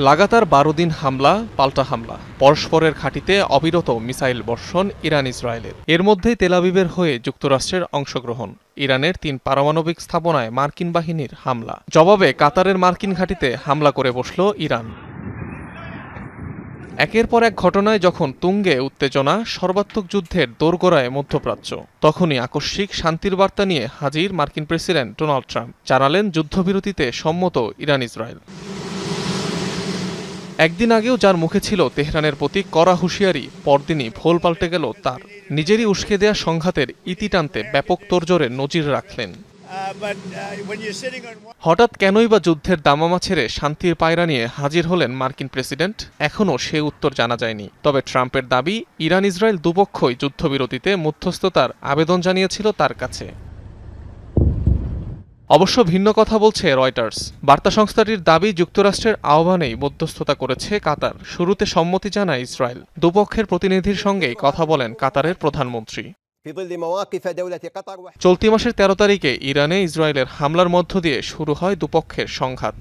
লাগাতার ১২ দিন হামলা পাল্টা হামলা, পরস্পরের ঘাঁটিতে অবিরত মিসাইল বর্ষণ ইরান ইসরায়েলের। এর মধ্যেই তেল আবিবের হয়ে যুক্তরাষ্ট্রের অংশগ্রহণ, ইরানের ৩ পারমাণবিক স্থাপনায় মার্কিন বাহিনীর হামলা। জবাবে কাতারের মার্কিন ঘাঁটিতে হামলা করে বসল ইরান। একের পর এক ঘটনায় যখন তুঙ্গে উত্তেজনা, সর্বাত্মক যুদ্ধের দোরগোড়ায় মধ্যপ্রাচ্য, তখনই আকস্মিক শান্তির বার্তা নিয়ে হাজির মার্কিন প্রেসিডেন্ট ডোনাল্ড ট্রাম্প। জানালেন যুদ্ধবিরতিতে সম্মত ইরান ইসরায়েল। একদিন আগেও যার মুখে ছিল তেহরানের প্রতি কড়া হুঁশিয়ারি, পরদিনই ভোল পাল্টে গেল তার। নিজেরই উস্কে দেয়া সংঘাতের ইতি টানতে ব্যাপক তোড়জোড়ে নজির রাখলেন। হঠাৎ কেনই বা যুদ্ধের দামামা ছেড়ে শান্তির পায়রা নিয়ে হাজির হলেন মার্কিন প্রেসিডেন্ট, এখনও সে উত্তর জানা যায়নি। তবে ট্রাম্পের দাবি, ইরান ইসরায়েল দুপক্ষই যুদ্ধবিরতিতে মধ্যস্থতার আবেদন জানিয়েছিল তার কাছে। অবশ্য ভিন্ন কথা বলছে রয়টার্স। বার্তা সংস্থাটির দাবি, যুক্তরাষ্ট্রের আহ্বানেই মধ্যস্থতা করেছে কাতার। শুরুতে সম্মতি জানায় ইসরায়েল। দুপক্ষের প্রতিনিধির সঙ্গেই কথা বলেন কাতারের প্রধানমন্ত্রী। চলতি মাসের ১৩ তারিখে ইরানে ইসরায়েলের হামলার মধ্য দিয়ে শুরু হয় দুপক্ষের সংঘাত।